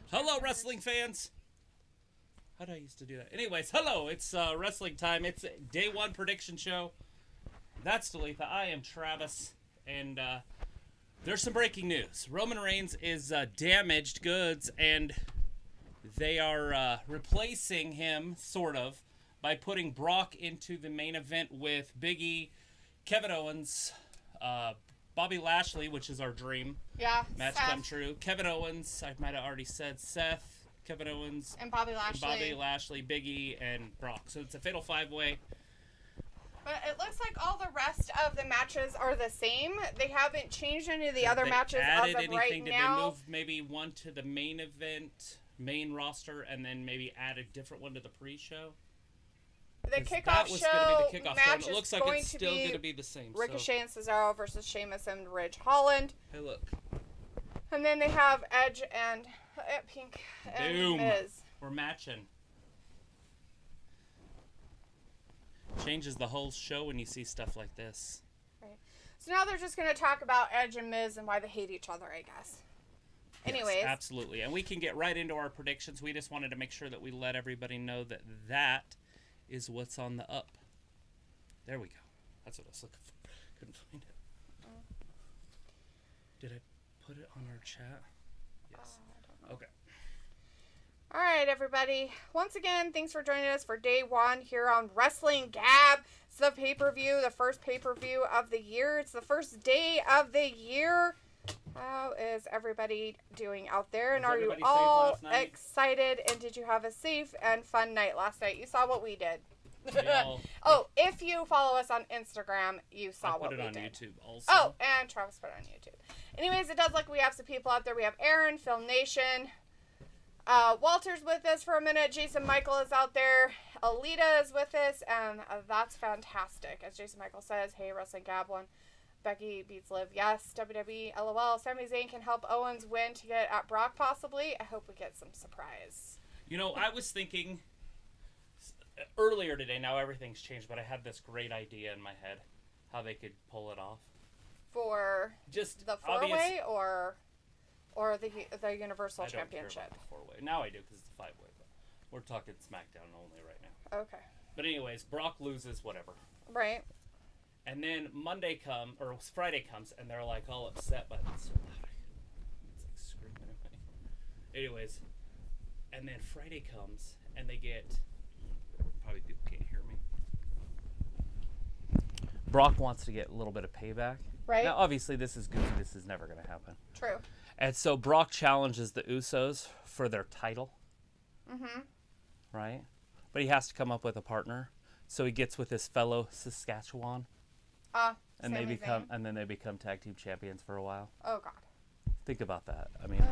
Hello, wrestling fans. How did I used to do that? Anyways, hello. It's wrestling time. It's day one prediction show. That's Talitha. I am Travis. And there's some breaking news. Roman Reigns is damaged goods, and they are replacing him, sort of, by putting Brock into the main event with Big E, Kevin Owens, Bobby Lashley, which is our dream. Yeah. Match Seth. come true. Kevin Owens, I might have already said Seth, Kevin Owens, and Bobby Lashley. Big E, and Brock. So it's a fatal five-way. But it looks like all the rest of the matches are the same. They haven't changed any of the other matches as of right Did now. they move maybe one to the main event, main roster, and then maybe add a different one to the pre-show? The kickoff that was show going to be the kickoff show, and match it looks is like going it's to still be going to be the same. Ricochet and Cesaro versus Sheamus and Ridge Holland. Hey, look. And then they have Edge and Pink and Boom. Miz. We're matching. Changes the whole show when you see stuff like this. Right. So now they're just going to talk about Edge and Miz and why they hate each other, I guess. Anyways. Yes, absolutely. And we can get right into our predictions. We just wanted to make sure that we let everybody know that that is what's on the up. There we go. That's what I was looking for. Couldn't find it. Did I put it on our chat? Yes. I don't know. Okay. All right, everybody. Once again, thanks for joining us for day one here on Wrestling Gab. It's the pay-per-view, the first pay-per-view of the year. It's the first day of the year. How is everybody doing out there? And are you all excited? And did you have a safe and fun night last night? You saw what we did. Oh, if you follow us on Instagram, you saw what we did. I put it on YouTube also. Oh, and Travis put it on YouTube. Anyways, it does look like we have some people out there. We have Aaron, Film Nation. Walter's with us for a minute. Jason Michael is out there. Alita is with us, and that's fantastic. As Jason Michael says, hey, Wrestling Gab 1. Becky beats Liv. Yes, WWE, LOL. Sami Zayn can help Owens win to get at Brock, possibly. I hope we get some surprise. You know, I was thinking earlier today, now everything's changed, but I had this great idea in my head how they could pull it off. For just the four-way or the Universal Championship? I don't care about the four-way. Now I do because it's a five-way, but we're talking SmackDown only right now. Okay. But anyways, Brock loses, whatever. Right. And then Friday comes, and they're like all upset, but it's so loud. It's like screaming at me. Anyways, and then Friday comes, and they get, probably people can't hear me. Brock wants to get a little bit of payback. Right. Now, obviously, this is goofy. This is never going to happen. True. And so Brock challenges the Usos for their title. Mm-hmm. Right? But he has to come up with a partner. So he gets with his fellow Saskatchewan. And they become tag team champions for a while. Oh God. Think about that. I mean,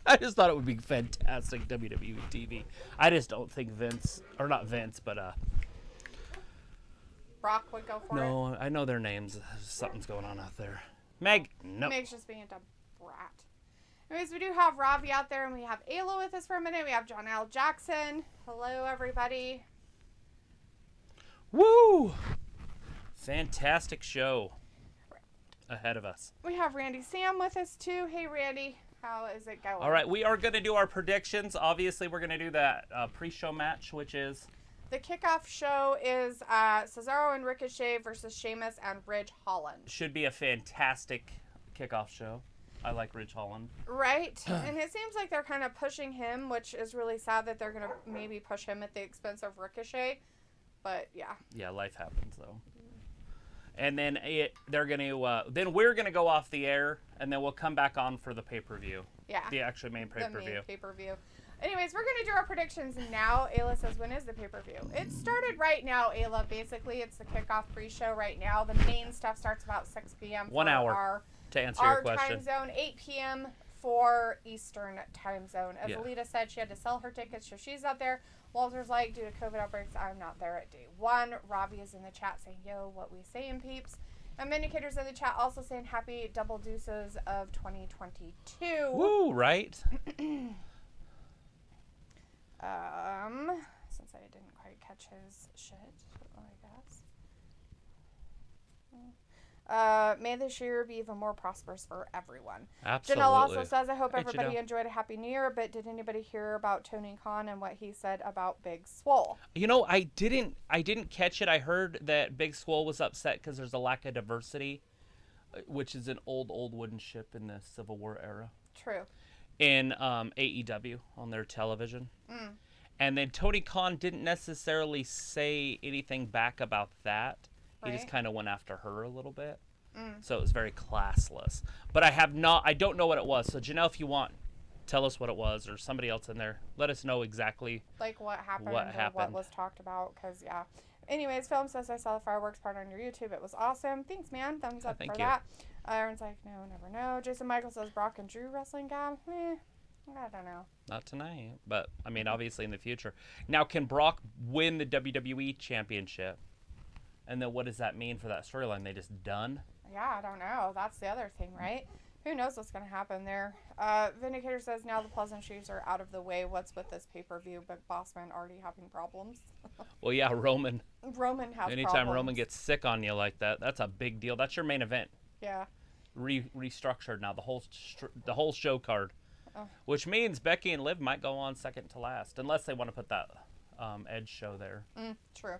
I just thought it would be fantastic WWE TV. I just don't think Brock would go for it. No, I know their names. Something's going on out there. Meg, no. Meg's just being a dumb brat. Anyways, we do have Ravi out there, and we have Ayla with us for a minute. We have John L. Jackson. Hello, everybody. Woo! Fantastic show ahead of us. We have Randy Sam with us, too. Hey, Randy. How is it going? All right, we are going to do our predictions. Obviously, we're going to do that pre-show match, which is... The kickoff show is Cesaro and Ricochet versus Sheamus and Ridge Holland. Should be a fantastic kickoff show. I like Ridge Holland. Right. And it seems like they're kind of pushing him, which is really sad that they're going to maybe push him at the expense of Ricochet. But, yeah. Yeah, life happens, though. And then they're going to... then we're going to go off the air, and then we'll come back on for the pay-per-view. Yeah. The actual main pay-per-view. The main pay-per-view. Anyways, we're going to do our predictions now. Ayla says, when is the pay-per-view? It started right now, Ayla. Basically, it's the kickoff pre-show right now. The main stuff starts about 6 p.m. 1 hour to answer your question. Our time zone, 8 p.m. for Eastern time zone. As Alita said, she had to sell her tickets, so she's out there. Walter's like, due to COVID outbreaks, I'm not there at day one. Ravi is in the chat saying, yo, what we saying, peeps. And Vindicator's in the chat also saying happy double deuces of 2022. Woo, right? Since I didn't quite catch his shit, I guess. May this year be even more prosperous for everyone. Absolutely. Janelle also says, I hope Hey, everybody Janelle. enjoyed a Happy New Year, but did anybody hear about Tony Khan and what he said about Big Swole? You know, I didn't catch it. I heard that Big Swole was upset because there's a lack of diversity, which is an old wooden ship in the Civil War era. True. In AEW on their television. Mm. And then Tony Khan didn't necessarily say anything back about that. He just kind of went after her a little bit. So it was very classless. But I don't know what it was. So Janelle, if you want, tell us what it was, or somebody else in there. Let us know exactly like what happened. What was talked about. Because, yeah. Anyways, Film says, I saw the fireworks part on your YouTube. It was awesome. Thanks, man. Thumbs up for that. Aaron's like, no, never know. Jason Michael says, Brock and Drew wrestling gab. I don't know. Not tonight. But, I mean, obviously in the future. Now, can Brock win the WWE Championship? And then what does that mean for that storyline? They just done? Yeah, I don't know. That's the other thing, right? Who knows what's going to happen there. Vindicator says, now the pleasant shoes are out of the way. What's with this pay-per-view? But Bossman already having problems. Well, yeah, Roman has problems. Anytime Roman gets sick on you like that, that's a big deal. That's your main event. Yeah. Restructured now, the whole show card. Oh. Which means Becky and Liv might go on second to last, unless they want to put that Edge show there. True.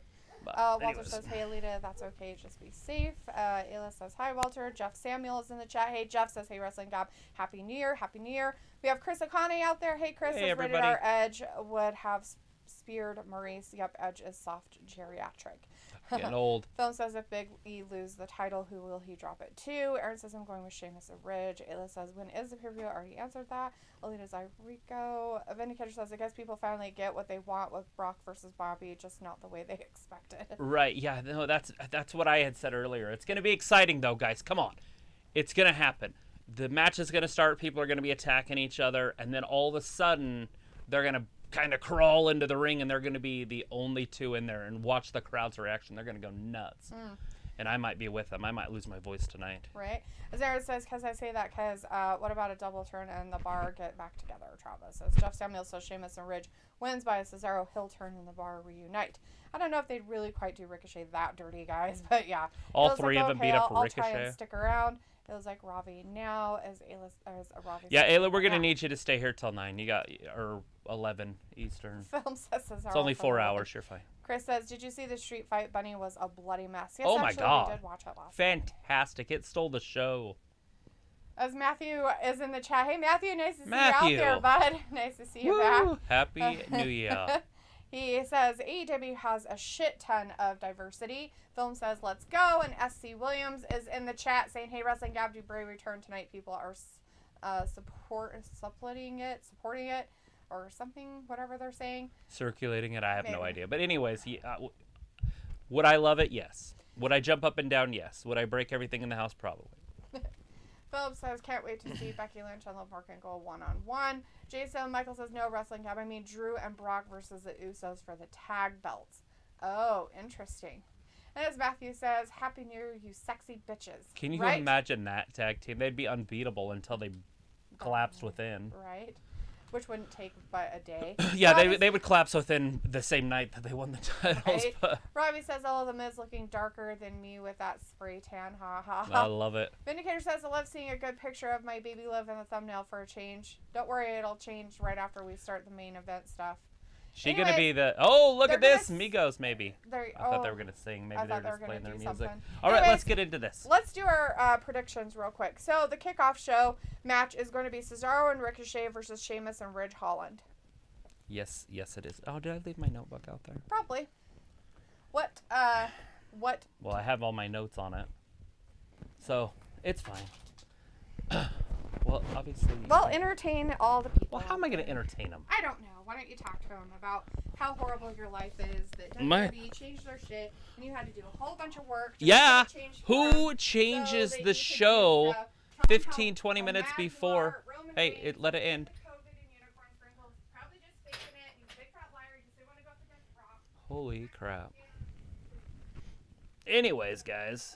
Walter says, hey, Alita, that's okay. Just be safe. Ayla says, hi, Walter. Jeff Samuel is in the chat. Hey, Jeff says, hey, Wrestling Gab. Happy New Year. Happy New Year. We have Chris Akane out there. Hey, Chris. Hey, everybody. Rated R Edge would have speared Maurice. Yep, Edge is soft geriatric. Getting old. Film says, if Big E lose the title, who will he drop it to? Aaron says, I'm going with Sheamus and Ridge. Ayla says, when is the pay-per-view? Already answered that. Alita's Rico. Vindicator says, I guess people finally get what they want with Brock versus Bobby, just not the way they expected. Right, yeah, no, that's what I had said earlier. It's going to be exciting, though, guys. Come on. It's going to happen. The match is going to start. People are going to be attacking each other, and then all of a sudden, they're going to kind of crawl into the ring, and they're going to be the only two in there, and watch the crowd's reaction. They're going to go nuts. And I might be with them. I might lose my voice tonight. Right. Azara says, because I say that, because what about a double turn and the bar get back together? Travis says, Jeff Samuel says Sheamus and Ridge wins by a Cesaro heel turn and the bar reunite. I don't know if they'd really quite do Ricochet that dirty, guys, but yeah. All three of them beat up Ricochet. I'll try and stick around. It was like Ravi now as Ravi. Yeah, Ayla, we're going to need you to stay here till 9. You got, or 11 Eastern. Film says Cesaro. It's only 4 hours. You're fine. Chris says, did you see the street fight? Bunny was a bloody mess. Yes, oh my God. We did watch it last Fantastic. It stole the show. As Matthew is in the chat. Hey, Matthew, nice to see you out there, bud. Nice to see you back. Happy New Year. He says, AEW has a shit ton of diversity. Film says, let's go. And SC Williams is in the chat saying, hey, Wrestling Gab, do Bray return tonight? People are supporting it, or something, whatever they're saying. Circulating it, I have no idea. But anyways, would I love it? Yes. Would I jump up and down? Yes. Would I break everything in the house? Probably. Philip says, can't wait to see Becky Lynch and Liv Morgan go one-on-one. Jason Michael says, no, Wrestling Gab. I mean, Drew and Brock versus the Usos for the tag belts. Oh, interesting. And as Matthew says, Happy New Year, you sexy bitches. Can you imagine that tag team? They'd be unbeatable until they collapsed within. Right. Which wouldn't take but a day. Yeah, they would collapse within the same night that they won the titles. Right? But... Robbie says, oh, the Miz looking darker than me with that spray tan. Ha ha. I love it. Vindicator says, I love seeing a good picture of my baby Liv in the thumbnail for a change. Don't worry, it'll change right after we start the main event stuff. She going to be the... Oh, look at this. Migos, maybe. I thought they were going to sing. Maybe they were just playing their music. All right, let's get into this. Let's do our predictions real quick. So, the kickoff show match is going to be Cesaro and Ricochet versus Sheamus and Ridge Holland. Yes, it is. Oh, did I leave my notebook out there? Probably. What? Well, I have all my notes on it. So, it's fine. Well, obviously... Well, entertain all the people. Well, how am I going to entertain them? I don't know. Why don't you talk to them about how horrible your life is, that WWE changed their shit, and you had to do a whole bunch of work. Yeah, who changes the show 15, 20 minutes before? Hey, let it end. Holy crap. Anyways, guys,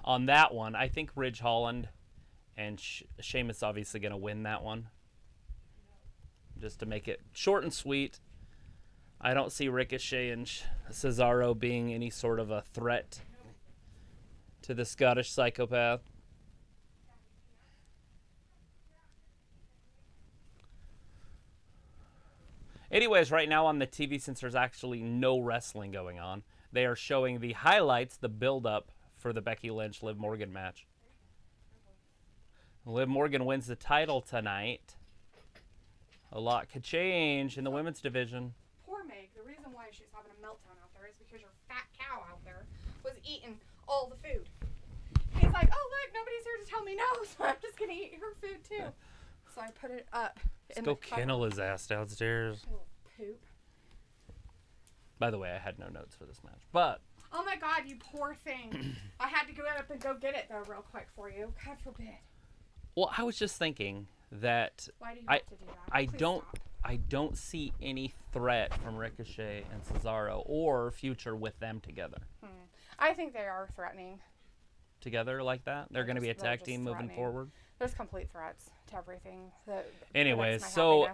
on that one, I think Ridge Holland and Sheamus obviously going to win that one. Just to make it short and sweet. I don't see Ricochet and Cesaro being any sort of a threat to the Scottish psychopath. Anyways, right now on the TV, since there's actually no wrestling going on, they are showing the highlights, the build-up for the Becky Lynch Liv Morgan match. Liv Morgan wins the title tonight. A lot could change in the women's division. Poor Meg. The reason why she's having a meltdown out there is because your fat cow out there was eating all the food. He's like, oh, look, nobody's here to tell me no, so I'm just going to eat her food, too. So I put it up. Let's go kennel his ass downstairs. Little poop. By the way, I had no notes for this match, but... Oh, my God, you poor thing. I had to go up and go get it, though, real quick for you. God forbid. Well, I was just thinking that... Why do you have to do that? I don't see any threat from Ricochet and Cesaro or Future with them together. I think they are threatening. Together like that? They're going to be a tag team moving forward? There's complete threats to everything. Anyways, so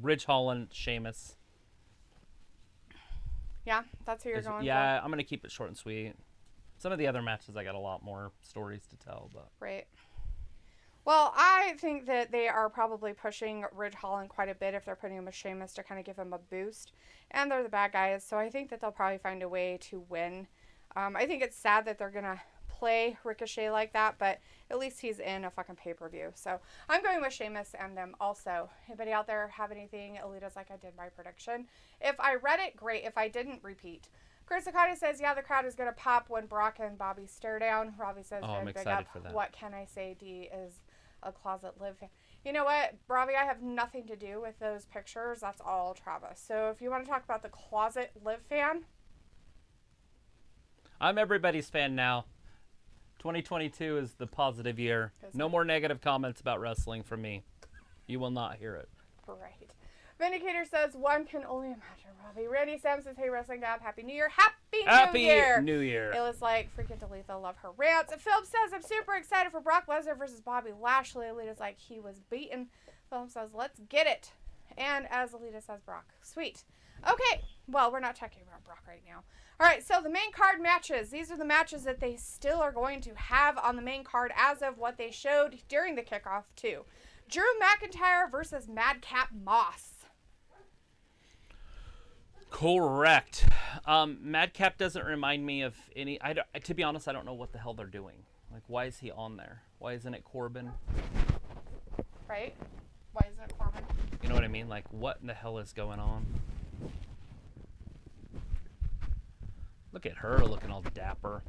Ridge Holland, Sheamus. Yeah, that's who you're going for? Yeah, I'm going to keep it short and sweet. Some of the other matches, I got a lot more stories to tell. But Right. Well, I think that they are probably pushing Ridge Holland quite a bit if they're putting him with Sheamus to kind of give him a boost. And they're the bad guys, so I think that they'll probably find a way to win. I think it's sad that they're going to play Ricochet like that, but at least he's in a fucking pay-per-view. So I'm going with Sheamus and them also. Anybody out there have anything? Alita's like, I did my prediction. If I read it, great. If I didn't, repeat. Chris Okada says, yeah, the crowd is going to pop when Brock and Bobby stare down. Robbie says, I'm excited for that. What can I say? D is a closet live fan. You know what, Robbie, I have nothing to do with those pictures. That's all Travis. So if you want to talk about the closet live fan. I'm everybody's fan now. 2022 is the positive year. No more negative comments about wrestling from me. You will not hear it. Right. Vindicator says, one can only imagine, Robbie. Randy Sam says, hey, Wrestling Dad, Happy New Year. Happy New Year. It was like, freaking Aletha, love her rants. And Philip says, I'm super excited for Brock Lesnar versus Bobby Lashley. Alita's like, he was beaten. Philip says, let's get it. And as Alita says, Brock. Sweet. Okay. Well, we're not talking about Brock right now. All right, so the main card matches. These are the matches that they still are going to have on the main card as of what they showed during the kickoff, too. Drew McIntyre versus Madcap Moss. Correct. Madcap doesn't remind me of any... to be honest, I don't know what the hell they're doing. Like, why is he on there? Why isn't it Corbin? Right? Why isn't it Corbin? You know what I mean? Like, what in the hell is going on? Look at her looking all dapper.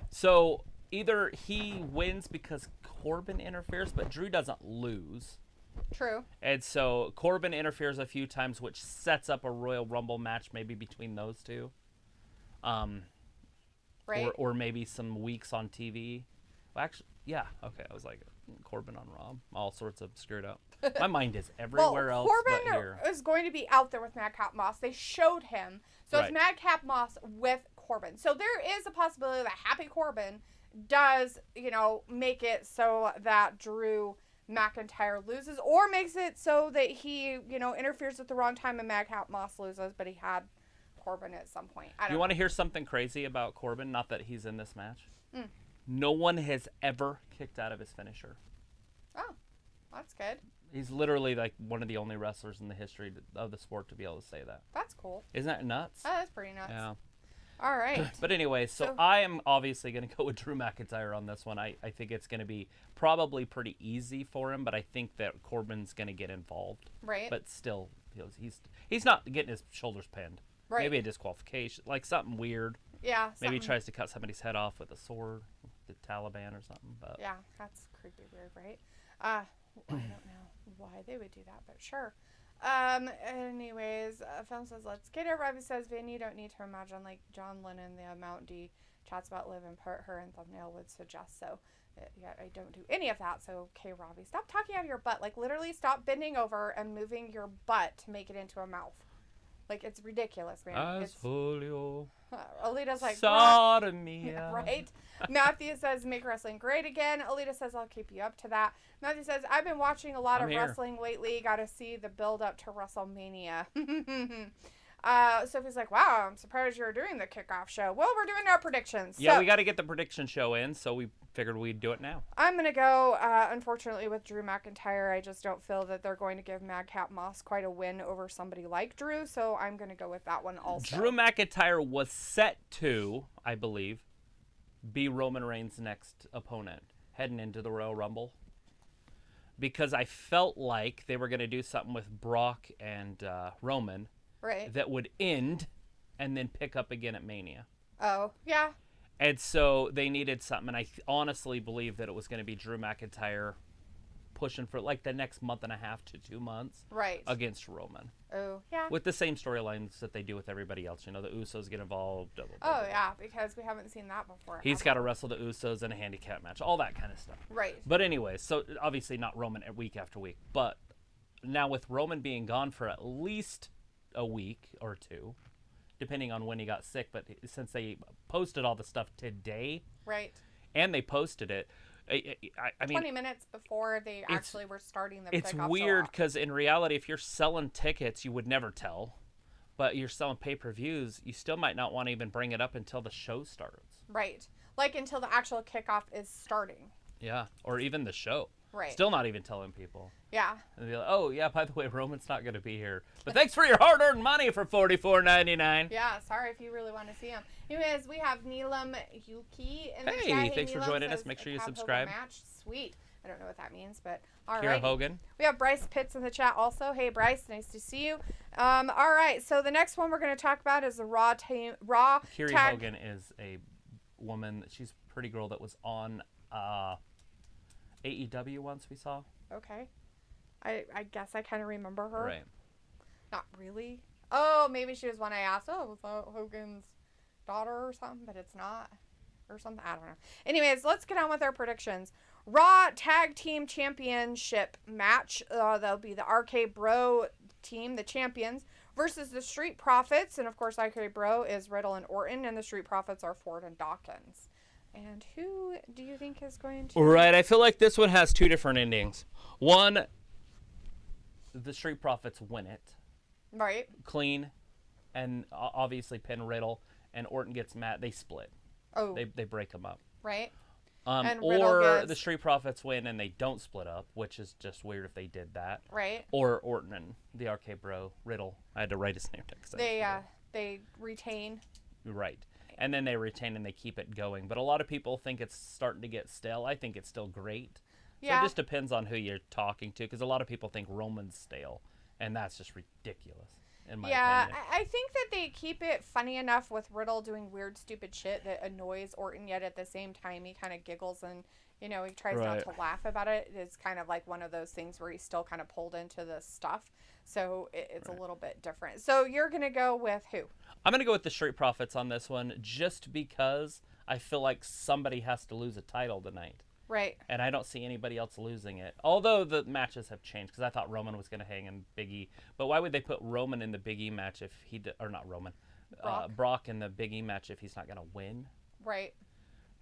So, either he wins because Corbin interferes, but Drew doesn't lose. True. And so Corbin interferes a few times, which sets up a Royal Rumble match maybe between those two. Right. Or maybe some weeks on TV. Well, actually, yeah. Okay, I was like, Corbin on Raw. All sorts of screwed up. My mind is everywhere else Corbin but here. is going to be out there with Madcap Moss. They showed him. So it's Madcap Moss with Corbin. So there is a possibility that Happy Corbin does, make it so that Drew McIntyre loses, or makes it so that he, interferes at the wrong time and Madcap Moss loses, but he had Corbin at some point. I don't know. Want to hear something crazy about Corbin? Not that he's in this match. Mm. No one has ever kicked out of his finisher. Oh, that's good. He's literally like one of the only wrestlers in the history of the sport to be able to say that. That's cool. Isn't that nuts? Oh, that's pretty nuts. Yeah. All right. But anyway, so I am obviously going to go with Drew McIntyre on this one. I think it's going to be probably pretty easy for him, but I think that Corbin's going to get involved. Right. But still, he's not getting his shoulders pinned. Right. Maybe a disqualification, like something weird. Yeah. Maybe he tries to cut somebody's head off with a sword, the Taliban or something. But yeah, that's creepy weird, right? I don't know why they would do that, but sure. Anyways, Film says, let's get it. Robbie says, Vin, you don't need to imagine like John Lennon, the amount D chats about Liv and put her in thumbnail would suggest. So, yeah, I don't do any of that. So, okay, Robbie, stop talking out of your butt. Like, literally stop bending over and moving your butt to make it into a mouth. Like, it's ridiculous, man. Alita's like, sodomy. Right? Matthew says, make wrestling great again. Alita says, I'll keep you up to that. Matthew says, I've been watching a lot of wrestling lately. Got to see the build up to WrestleMania. Sophie's like, wow, I'm surprised you're doing the kickoff show. Well, we're doing our predictions. Yeah, so we got to get the prediction show in, so we figured we'd do it now. I'm going to go, unfortunately, with Drew McIntyre. I just don't feel that they're going to give Madcap Moss quite a win over somebody like Drew, so I'm going to go with that one also. Drew McIntyre was set to, I believe, be Roman Reigns' next opponent heading into the Royal Rumble. Because I felt like they were going to do something with Brock and Roman that would end and then pick up again at Mania. Oh, yeah. And so they needed something, and I honestly believe that it was going to be Drew McIntyre pushing for like the next month and a half to 2 months against Roman. Oh, yeah. With the same storylines that they do with everybody else. You know, the Usos get involved. Blah, blah, blah, blah. Yeah, because we haven't seen that before. He's got to wrestle the Usos in a handicap match. All that kind of stuff. Right. But anyway, so obviously not Roman week after week. But now with Roman being gone for at least a week or two, depending on when he got sick, but since they posted all the stuff today, and they posted it, I mean, 20 minutes before they actually were starting the It's weird because in reality, if you're selling tickets, you would never tell, but you're selling pay-per-views, you still might not want to even bring it up until the show starts. Right, like until the actual kickoff is starting. Yeah, or even the show. Right. Still not even telling people. Yeah. And be like, oh, yeah, by the way, Roman's not going to be here. But thanks for your hard-earned money for $44.99. Yeah, sorry if you really want to see him. Anyways, we have Neelam Yuki in the chat. Hey, thanks for joining us. Make sure you subscribe. Match. Sweet. I don't know what that means, but all right. Kira Hogan. We have Bryce Pitts in the chat also. Hey, Bryce, nice to see you. All right, so the next one we're going to talk about is the Raw Kira Hogan is a woman. She's a pretty girl that was on AEW once we saw. Okay. I guess I kind of remember her. Right. Not really. Oh, maybe she was one I asked. Oh, was that Hogan's daughter or something? But it's not. Or something. I don't know. Anyways, let's get on with our predictions. Raw Tag Team Championship match. That'll be the RK Bro team, the champions, versus the Street Profits. And, of course, RK Bro is Riddle and Orton. And the Street Profits are Ford and Dawkins. And who do you think is going to... Right, I feel like this one has two different endings. One, the Street Profits win it. Right. Clean, and obviously pin Riddle, and Orton gets mad. They split. Oh. They break them up. Right. Or the Street Profits win and they don't split up, which is just weird if they did that. Right. Or Orton and the RK Bro, Riddle. I had to write his name down. They retain. Right. And then they retain and they keep it going. But a lot of people think it's starting to get stale. I think it's still great. Yeah. So it just depends on who you're talking to, because a lot of people think Roman's stale, and that's just ridiculous, in my opinion. I think that they keep it funny enough with Riddle doing weird, stupid shit that annoys Orton, yet at the same time he kind of giggles and, you know, he tries not to laugh about it. It's kind of like one of those things where he's still kind of pulled into this stuff. So it's a little bit different. So you're going to go with who? I'm going to go with the Street Profits on this one, just because I feel like somebody has to lose a title tonight. Right. And I don't see anybody else losing it. Although the matches have changed, because I thought Roman was going to hang in Big E. But why would they put Roman in the Big E match if he... or not Roman. Brock in the Big E match if he's not going to win? Right.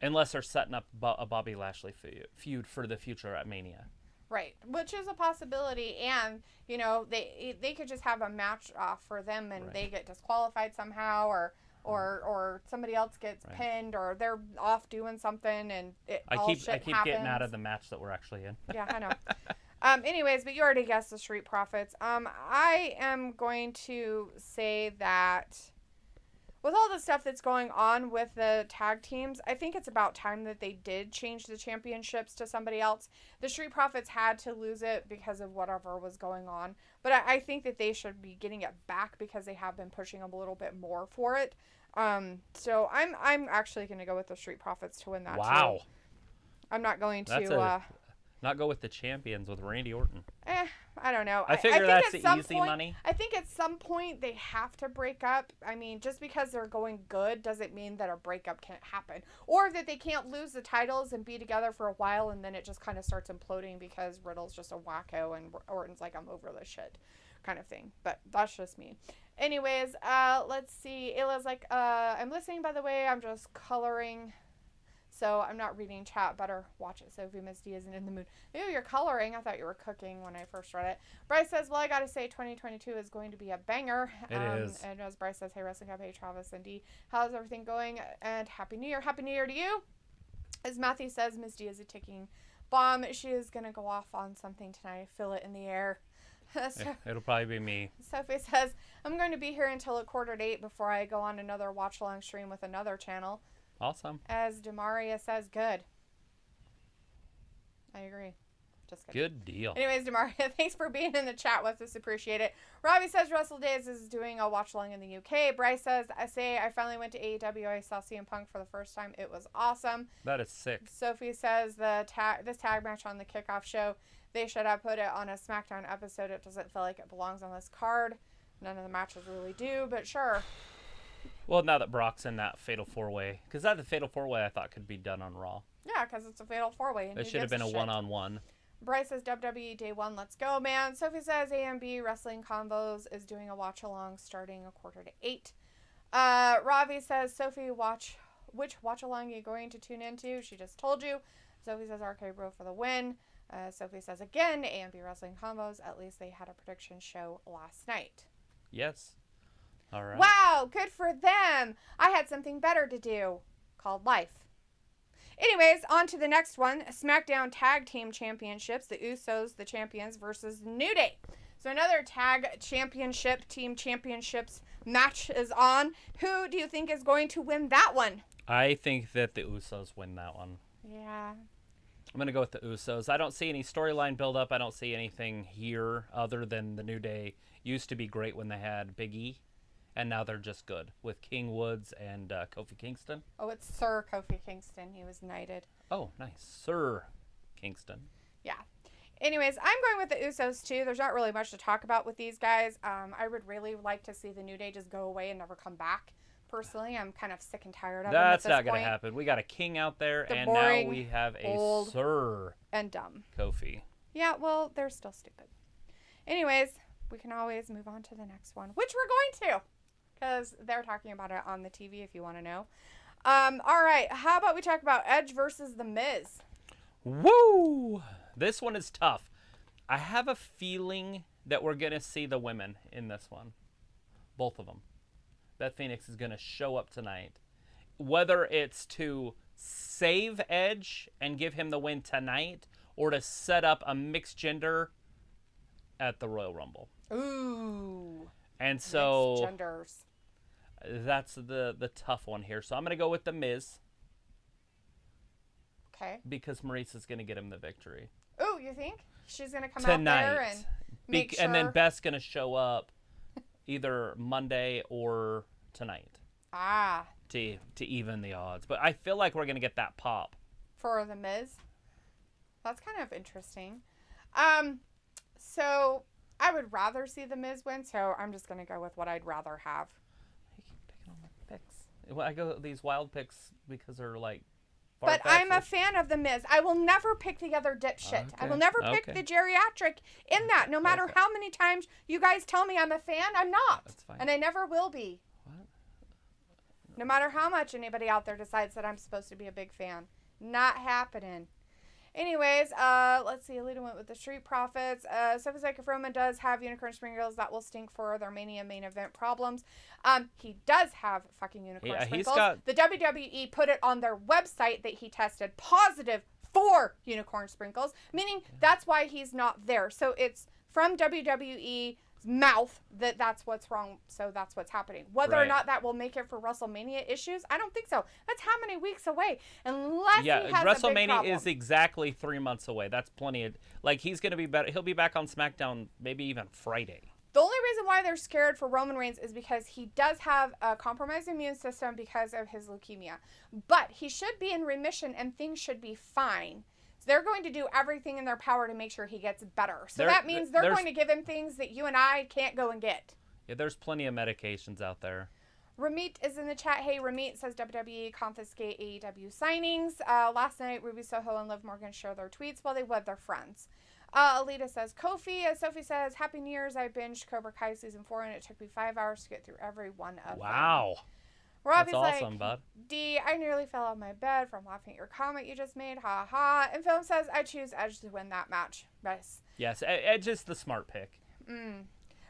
Unless they're setting up a Bobby Lashley feud for the future at Mania. Right, which is a possibility, and you know they could just have a match for them, and they get disqualified somehow, or somebody else gets pinned, or they're off doing something, and I keep getting out of the match that we're actually in. Yeah, I know. Anyways, but you already guessed the Street Profits. I am going to say that with all the stuff that's going on with the tag teams, I think it's about time that they did change the championships to somebody else. The Street Profits had to lose it because of whatever was going on. But I think that they should be getting it back because they have been pushing a little bit more for it. So I'm actually going to go with the Street Profits to win that. Wow. Too. I'm not going to... not go with the champions with Randy Orton. I don't know. I figure that's the easy money. I think at some point they have to break up. I mean, just because they're going good doesn't mean that a breakup can't happen. Or that they can't lose the titles and be together for a while and then it just kind of starts imploding because Riddle's just a wacko and Orton's like, I'm over this shit kind of thing. But that's just me. Anyways, let's see. Ayla's like, I'm listening, by the way. I'm just coloring So I'm not reading chat. Better watch it. Sophie Misty isn't in the mood. Ew, you're coloring. I thought you were cooking when I first read it. Bryce says, well, I got to say 2022 is going to be a banger. It is. And as Bryce says, hey, Wrestling Cup, hey, Travis and Dee. How's everything going? And Happy New Year. Happy New Year to you. As Matthew says, Misty is a ticking bomb. She is going to go off on something tonight. Feel it in the air. So, it'll probably be me. Sophie says, I'm going to be here until 7:45 before I go on another watch-along stream with another channel. Awesome. As Demaria says, good. I agree. Just kidding. Good deal. Anyways, Demaria, thanks for being in the chat with us. Appreciate it. Robbie says Russell Days is doing a watch-along in the UK. Bryce says, I finally went to AEW. I saw CM Punk for the first time. It was awesome. That is sick. Sophie says this tag match on the kickoff show, they should have put it on a SmackDown episode. It doesn't feel like it belongs on this card. None of the matches really do, but sure. Well, now that Brock's in that Fatal 4-Way, because that the Fatal 4-Way I thought could be done on Raw. Yeah, because it's a Fatal 4-Way. It should have been a one-on-one. Bryce says WWE Day 1, let's go, man. Sophie says AMB Wrestling Combos is doing a watch-along starting 7:45. Ravi says, Sophie, which watch-along are you going to tune into? She just told you. Sophie says RK Bro for the win. Sophie says, again, AMB Wrestling Combos. At least they had a prediction show last night. Yes. All right. Wow, good for them. I had something better to do called life. Anyways, on to the next one. SmackDown Tag Team Championships. The Usos, the champions, versus New Day. So another tag championship, team championships match is on. Who do you think is going to win that one? I think that the Usos win that one. Yeah. I'm going to go with the Usos. I don't see any storyline build-up. I don't see anything here other than the New Day used to be great when they had Big E. And now they're just good with King Woods and Kofi Kingston. Oh, it's Sir Kofi Kingston. He was knighted. Oh, nice. Sir Kingston. Yeah. Anyways, I'm going with the Usos, too. There's not really much to talk about with these guys. I would really like to see the New Day just go away and never come back. Personally, I'm kind of sick and tired of them at this That's not going point. to happen. We got a king out there, They're and boring, now we have a old, Sir and dumb. Kofi. Yeah, well, they're still stupid. Anyways, we can always move on to the next one, which we're going to. Because they're talking about it on the TV if you want to know. All right. How about we talk about Edge versus The Miz? Woo! This one is tough. I have a feeling that we're going to see the women in this one. Both of them. Beth Phoenix is going to show up tonight. Whether it's to save Edge and give him the win tonight or to set up a mixed gender at the Royal Rumble. Ooh. And so Mixed genders. That's the tough one here. So I'm going to go with The Miz. Okay. Because Maurice is going to get him the victory. Ooh, you think? She's going to come tonight. out there and make sure. And then Beth's going to show up either Monday or tonight. Ah. To even the odds. But I feel like we're going to get that pop. For The Miz? That's kind of interesting. So I would rather see The Miz win, so I'm just going to go with what I'd rather have. I keep picking on my picks. Well, I go with these wild picks because they're like... But I'm a fan of The Miz. I will never pick the other dipshit. Okay. I will never pick the geriatric in that. No matter how many times you guys tell me I'm a fan, I'm not. That's fine. And I never will be. What? No matter how much anybody out there decides that I'm supposed to be a big fan. Not happening. Anyways, let's see. Alita went with the Street Profits. Sophie said if Roman does have unicorn sprinkles, that will stink for their Mania main event problems. He does have fucking unicorn sprinkles. The WWE put it on their website that he tested positive for unicorn sprinkles, meaning that's why he's not there. So it's from WWE's mouth that's what's wrong, so that's what's happening. Whether or not that will make it for WrestleMania issues, I don't think so. That's how many weeks away? Unless he has WrestleMania a big problem. is exactly 3 months away. That's plenty of, like, he's going to be better. He'll be back on SmackDown maybe even Friday. The only reason why they're scared for Roman Reigns is because he does have a compromised immune system because of his leukemia. But he should be in remission and things should be fine. So they're going to do everything in their power to make sure he gets better. So that means they're going to give him things that you and I can't go and get. Yeah, there's plenty of medications out there. Ramit is in the chat. Hey, Ramit says WWE confiscate AEW signings. Last night, Ruby Soho and Liv Morgan share their tweets while they wed their friends. Alita says Kofi. Sophie says Happy New Year's. I binged Cobra Kai season 4 and it took me 5 hours to get through every one of them. Wow. Robbie's That's awesome, like, bud. D, I nearly fell out of my bed from laughing at your comment you just made. Ha ha. And Film says, I choose Edge to win that match. Nice. Yes, Edge is the smart pick.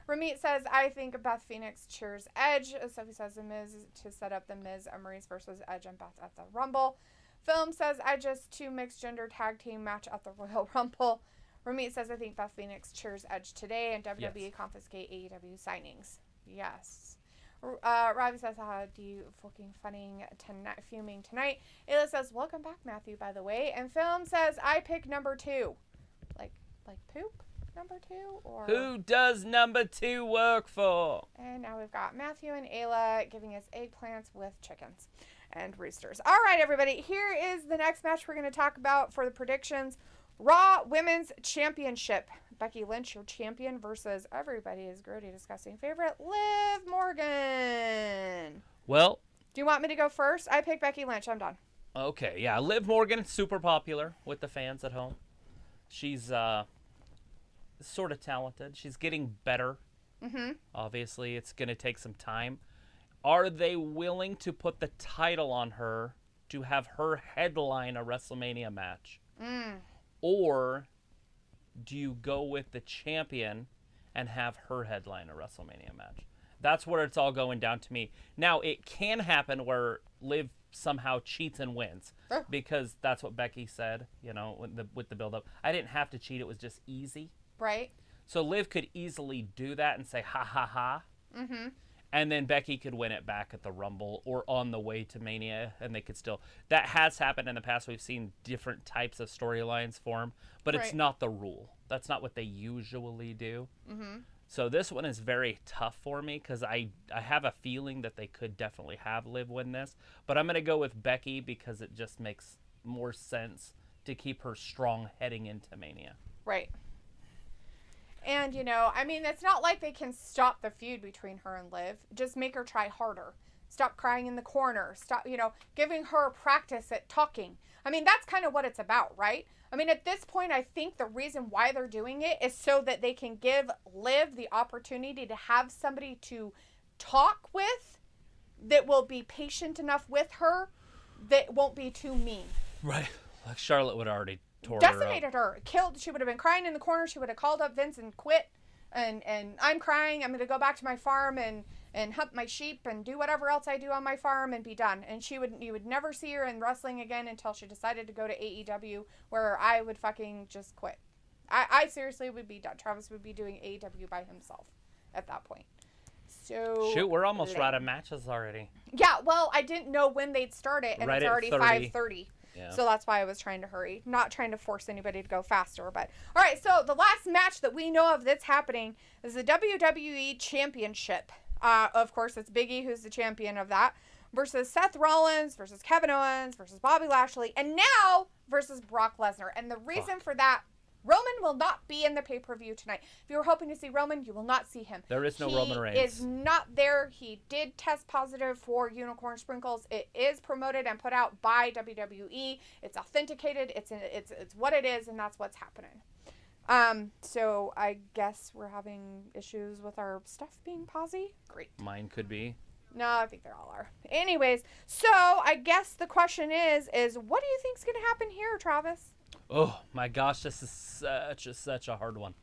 Ramit says, I think Beth Phoenix cheers Edge. Sophie says, The Miz to set up The Miz, Maurice versus Edge and Beth at the Rumble. Film says, I just 2 mixed gender tag team match at the Royal Rumble. Ramit says, I think Beth Phoenix cheers Edge today and WWE confiscate AEW signings. Yes. Robbie says, do you fucking fuming tonight? Ayla says, welcome back, Matthew, by the way. And Film says, I pick number 2. Like poop? Number 2? Or Who does number 2 work for? And now we've got Matthew and Ayla giving us eggplants with chickens and roosters. All right, everybody. Here is the next match we're going to talk about for the predictions. Raw Women's Championship. Becky Lynch, your champion, versus everybody's grody disgusting favorite, Liv Morgan. Well, do you want me to go first? I pick Becky Lynch. I'm done. Okay, yeah. Liv Morgan, super popular with the fans at home. She's sort of talented. She's getting better. Obviously, it's going to take some time. Are they willing to put the title on her to have her headline a WrestleMania match? Or do you go with the champion and have her headline a WrestleMania match? That's where it's all going down to me. Now, it can happen where Liv somehow cheats and wins because that's what Becky said, with the build-up. I didn't have to cheat. It was just easy. Right. So Liv could easily do that and say, ha, ha, ha. And then Becky could win it back at the Rumble or on the way to Mania, and they could still... That has happened in the past. We've seen different types of storylines form, but it's not the rule. That's not what they usually do. So this one is very tough for me because I have a feeling that they could definitely have Liv win this, but I'm going to go with Becky because it just makes more sense to keep her strong heading into Mania. Right. And, it's not like they can stop the feud between her and Liv. Just make her try harder. Stop crying in the corner. Stop, giving her practice at talking. That's kind of what it's about, right? At this point, I think the reason why they're doing it is so that they can give Liv the opportunity to have somebody to talk with that will be patient enough with her that won't be too mean. Right. Like Charlotte would already decimated her, killed. She would have been crying in the corner. She would have called up Vince and quit. And I'm crying. I'm going to go back to my farm and hump my sheep and do whatever else I do on my farm and be done. And you would never see her in wrestling again until she decided to go to AEW, where I would fucking just quit. I seriously would be done. Travis would be doing AEW by himself at that point. So shoot, we're almost out of matches already. Yeah, well, I didn't know when they'd start it, and right, it's already 5:30. Yeah. So that's why I was trying to hurry. Not trying to force anybody to go faster. But all right, so the last match that we know of that's happening is the WWE Championship. Of course, it's Big E who's the champion of that, versus Seth Rollins, versus Kevin Owens, versus Bobby Lashley, and now versus Brock Lesnar. And the reason for that, Roman will not be in the pay-per-view tonight. If you were hoping to see Roman, you will not see him. There is no Roman Reigns. He is not there. He did test positive for unicorn sprinkles. It is promoted and put out by WWE. It's authenticated. It's what it is, and that's what's happening. So I guess we're having issues with our stuff being posy. Great. Mine could be. No, I think they all are. Anyways, so I guess the question is what do you think's going to happen here, Travis? Oh my gosh, this is such a hard one.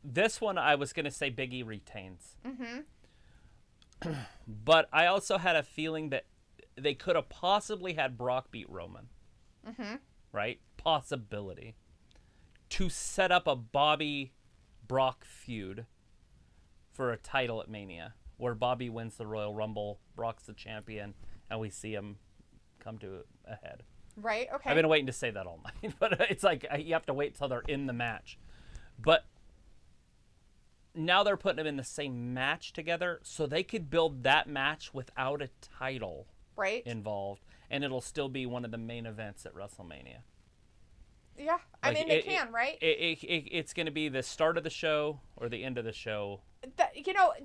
This one I was gonna say Big E retains. But I also had a feeling that they could have possibly had Brock beat Roman. Right? Possibility. To set up a Bobby Brock feud for a title at Mania, where Bobby wins the Royal Rumble, Brock's the champion, and we see him come to a head. Right, okay. I've been waiting to say that all night, but it's like you have to wait till they're in the match. But now they're putting them in the same match together, so they could build that match without a title involved, and it'll still be one of the main events at WrestleMania. Yeah, I mean, they can, right? It's going to be the start of the show or the end of the show.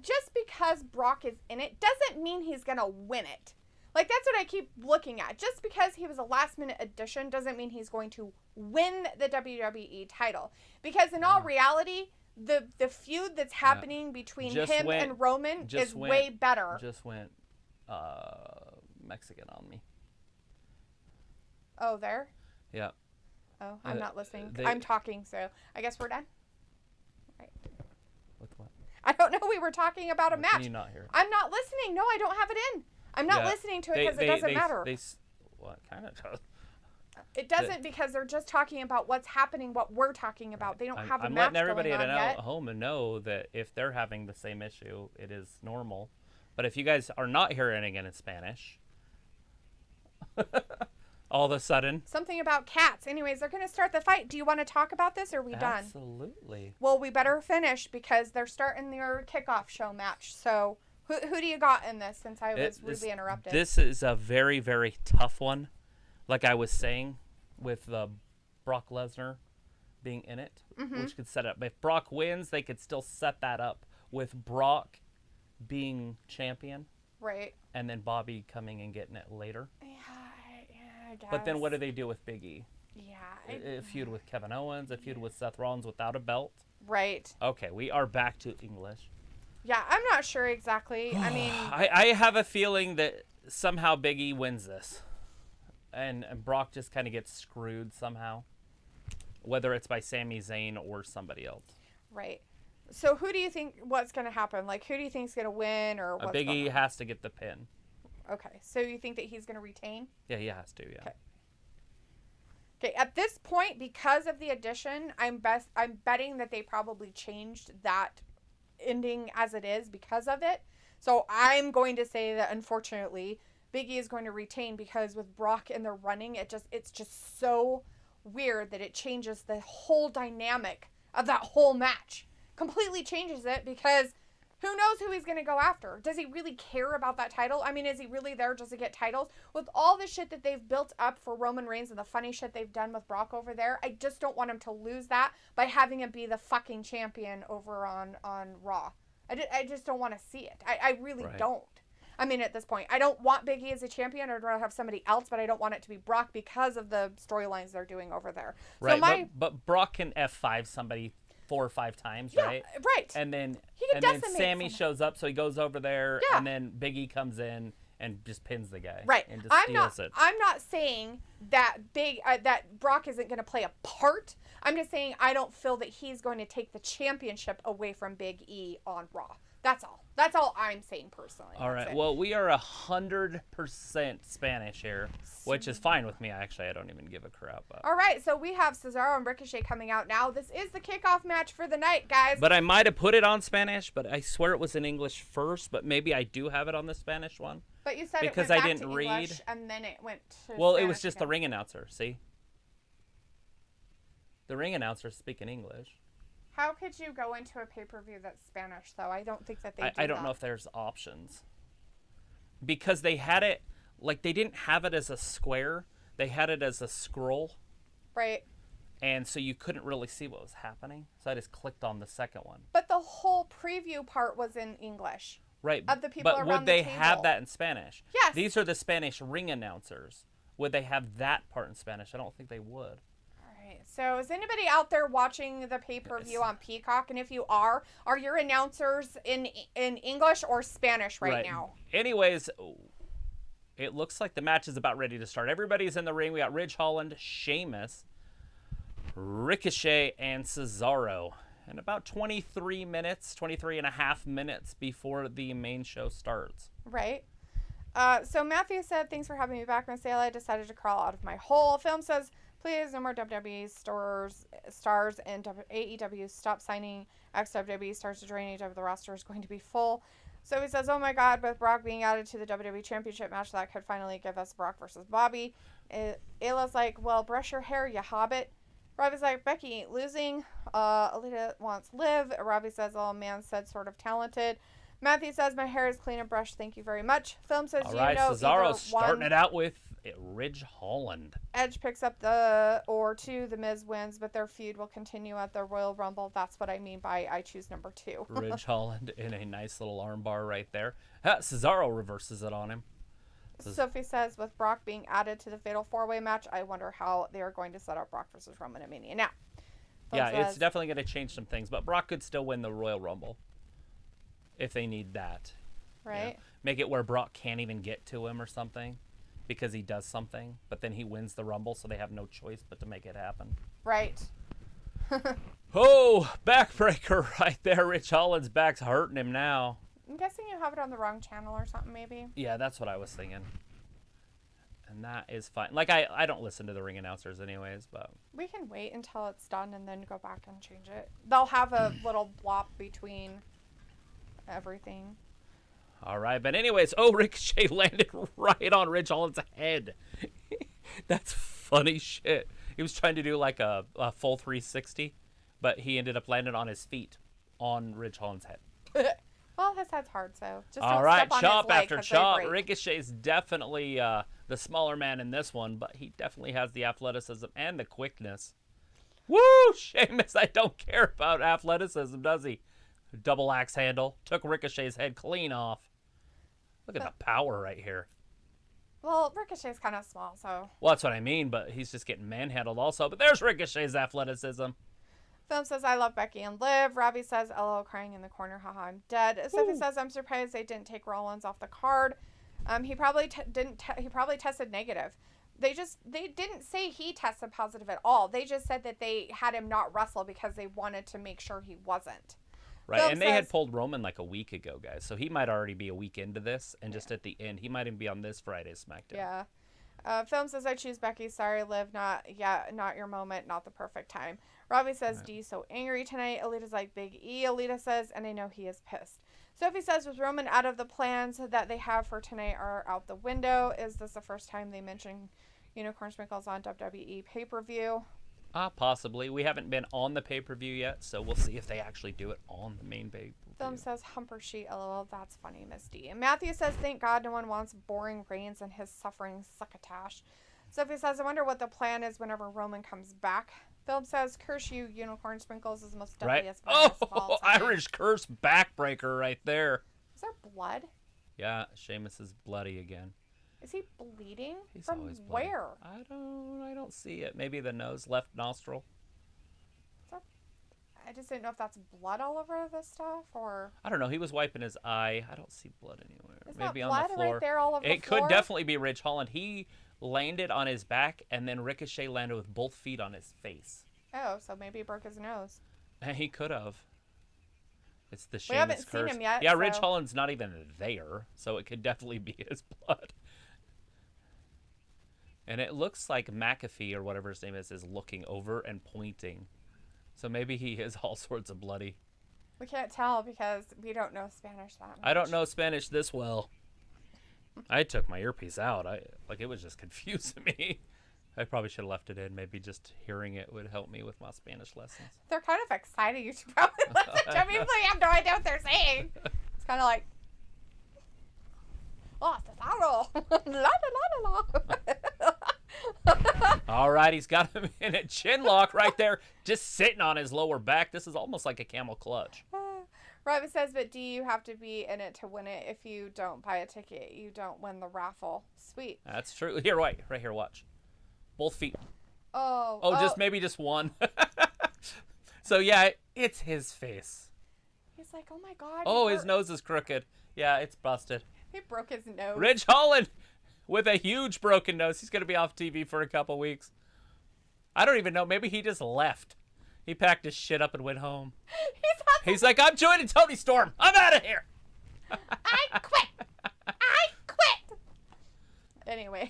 Just because Brock is in it doesn't mean he's going to win it. Like, that's what I keep looking at. Just because he was a last-minute addition doesn't mean he's going to win the WWE title. Because in all reality, the feud that's happening between him and Roman is way better. Just went Mexican on me. Oh, there? Yeah. Oh, I'm not listening. I'm talking, so I guess we're done. Right. With what? I don't know. We were talking about a match. Can you not hear it? I'm not listening. No, I don't have it in. I'm not listening to it because it doesn't matter. Well, it kind of does. It doesn't because they're just talking about what's happening, what we're talking about. They don't have a match going on yet. I'm letting everybody at home know that if they're having the same issue, it is normal. But if you guys are not hearing it in Spanish, all of a sudden. Something about cats. Anyways, they're going to start the fight. Do you want to talk about this or are we done? Absolutely. Well, we better finish because they're starting their kickoff show match. So who do you got in this since I was rudely interrupted? This is a very, very tough one. Like I was saying with Brock Lesnar being in it, which could set up. If Brock wins, they could still set that up with Brock being champion. Right. And then Bobby coming and getting it later. Yeah, I guess. But then what do they do with Big E? Yeah. A feud with Kevin Owens, a feud with Seth Rollins without a belt. Right. Okay, we are back to English. Yeah, I'm not sure exactly. I mean... I have a feeling that somehow Big E wins this. And Brock just kind of gets screwed somehow. Whether it's by Sami Zayn or somebody else. Right. So who do you think, what's going to happen? Like, who do you think is going to win or what's Big E has to get the pin. Okay. So you think that he's going to retain? Yeah, he has to, yeah. Okay. Okay, at this point, because of the addition, I'm betting that they probably changed that ending as it is because of it. So I'm going to say that, unfortunately, Big E is going to retain because with Brock in the running, it's just so weird that it changes the whole dynamic of that whole match. Completely changes it because who knows who he's going to go after? Does he really care about that title? I mean, is he really there just to get titles? With all the shit that they've built up for Roman Reigns and the funny shit they've done with Brock over there, I just don't want him to lose that by having him be the fucking champion over on Raw. I just don't want to see it. I really don't. I mean, at this point, I don't want Big E as a champion. I'd rather have somebody else, but I don't want it to be Brock because of the storylines they're doing over there. Right, so but Brock can F5 somebody 4 or 5 times, right? Right. And then someone. Sammy shows up, so he goes over there, and then Big E comes in and just pins the guy. Right. And just steals it. I'm not saying that that Brock isn't going to play a part. I'm just saying I don't feel that he's going to take the championship away from Big E on Raw. That's all. That's all I'm saying personally. All right. Well, we are 100% Spanish here, which is fine with me. Actually, I don't even give a crap. All right. So we have Cesaro and Ricochet coming out now. This is the kickoff match for the night, guys. But I might have put it on Spanish, but I swear it was in English first. But maybe I do have it on the Spanish one. But you said because it went I back didn't to read. English and then it went to Well, Spanish it was just again. the ring announcer. See, the ring announcer speaking English. How could you go into a pay-per-view that's Spanish, though? I don't think that they do I don't know if there's options. Because they had it, like, they didn't have it as a square. They had it as a scroll. Right. And so you couldn't really see what was happening. So I just clicked on the second one. But the whole preview part was in English. Right. Of the people around the table. But would they have that in Spanish? Yes. These are the Spanish ring announcers. Would they have that part in Spanish? I don't think they would. So is anybody out there watching the pay-per-view on Peacock? And if you are your announcers in English or Spanish right now? Anyways, it looks like the match is about ready to start. Everybody's in the ring. We got Ridge Holland, Sheamus, Ricochet, and Cesaro. And about 23 and a half minutes before the main show starts. Right. So Matthew said, thanks for having me back, Miss Ayla. I decided to crawl out of my hole. Film says, please, no more WWE stars and AEW. Stop signing ex-WWE stars to join AEW. The roster is going to be full. So he says, oh my God, with Brock being added to the WWE Championship match, that could finally give us Brock versus Bobby. Ayla's like, well, brush your hair, you hobbit. Robbie's like, Becky ain't losing. Alita wants Liv. Robbie says, oh, man said sort of talented. Matthew says, my hair is clean and brushed. Thank you very much. Film says, all right, Cesaro's starting it out with Ridge Holland. Edge picks up two. The Miz wins, but their feud will continue at the Royal Rumble. That's what I mean by I choose number 2. Ridge Holland in a nice little armbar right there. Cesaro reverses it on him. Sophie says, with Brock being added to the Fatal 4-Way match, I wonder how they are going to set up Brock versus Roman at Mania. Now, it's definitely going to change some things, but Brock could still win the Royal Rumble if they need that. Right. Make it where Brock can't even get to him or something because he does something, but then he wins the Rumble, so they have no choice but to make it happen. Right. Oh, backbreaker right there. Rich Holland's back's hurting him now. I'm guessing you have it on the wrong channel or something, maybe. Yeah, that's what I was thinking. And that is fine. Like, I don't listen to the ring announcers anyways, but... We can wait until it's done and then go back and change it. They'll have a little blop between everything. All right, but anyways, Ricochet landed right on Rich Holland's head. That's funny shit. He was trying to do like a full 360, but he ended up landing on his feet on Rich Holland's head. Well, his head's hard, so just all don't right, step on chop his leg after 'cause they chop. break. Ricochet's definitely the smaller man in this one, but he definitely has the athleticism and the quickness. Woo! Sheamus, I don't care about athleticism, does he? Double axe handle. Took Ricochet's head clean off. Look at the power right here. Well, Ricochet's kind of small, so... Well, that's what I mean, but he's just getting manhandled also. But there's Ricochet's athleticism. Film says, I love Becky and Liv. Robbie says, LOL, crying in the corner. Haha, I'm dead. Sophie says, I'm surprised they didn't take Rollins off the card. He probably he probably tested negative. They didn't say he tested positive at all. They just said that they had him not wrestle because they wanted to make sure he wasn't. Right, Film and they says, had pulled Roman like a week ago, guys. So he might already be a week into this, and just at the end, he might even be on this Friday's SmackDown. Yeah. Film says, I choose Becky. Sorry, Liv. Not your moment. Not the perfect time. Robbie says, right. D's so angry tonight. Alita's like, Big E. Alita says, and I know he is pissed. Sophie says, with Roman out of the plans that they have for tonight are out the window. Is this the first time they mention Unicorn Sprinkles on WWE pay-per-view? Possibly. We haven't been on the pay-per-view yet, so we'll see if they actually do it on the main pay-per-view. Film says, humper sheet, LOL, that's funny, Miss D. And Matthew says, thank God no one wants boring Reigns and his suffering succotash. Sophie says, I wonder what the plan is whenever Roman comes back. Film says, curse you, Unicorn Sprinkles is the most deadliest virus of all time. Irish curse backbreaker right there. Is there blood? Yeah, Sheamus is bloody again. Is he bleeding? He's From always bloody. where? I don't see it. Maybe the nose, left nostril. I just didn't know if that's blood all over this stuff or... I don't know. He was wiping his eye. I don't see blood anywhere. Is Maybe that on blood the floor. right there all over the floor? It could definitely be Rich Holland. He landed on his back, and then Ricochet landed with both feet on his face. Oh, so maybe he broke his nose. And he could have. It's the Sheamus curse. We haven't seen him yet. Yeah, so... Rich Holland's not even there, so it could definitely be his blood. And it looks like McAfee, or whatever his name is looking over and pointing. So maybe he is all sorts of bloody. We can't tell because we don't know Spanish that much. I don't know Spanish this well. I took my earpiece out. It was just confusing me. I probably should have left it in. Maybe just hearing it would help me with my Spanish lessons. They're kind of excited. You should probably listen to me, but you have no idea what they're saying. It's kind of like, oh, la la la la. All right, he's got him in a chin lock right there, just sitting on his lower back. This is almost like a camel clutch. Robin says, but do you have to be in it to win it? If you don't buy a ticket, you don't win the raffle. Sweet. That's true. Here, wait, right here, watch. Both feet. Oh, just maybe just one. So, yeah, it's his face. He's like, oh, my God. Oh, his nose is crooked. Yeah, it's busted. He broke his nose. Rich Holland with a huge broken nose. He's going to be off TV for a couple weeks. I don't even know. Maybe he just left. He packed his shit up and went home. He's like, I'm joining Tony Storm. I'm out of here. I quit. Anyways.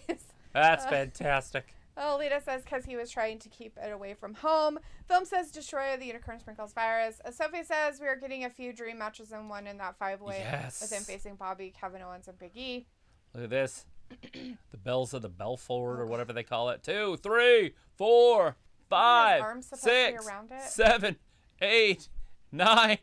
That's fantastic. Oh, Lita says because he was trying to keep it away from home. Film says destroy the Unicorn Sprinkles virus. Sophie says we are getting a few dream matches in one in that 5-way. Yes. With him facing Bobby, Kevin Owens, and Big E. Look at this. The bells of the Belfort or whatever they call it. 2, 3, 4, 5, 6, 7, 8, 9.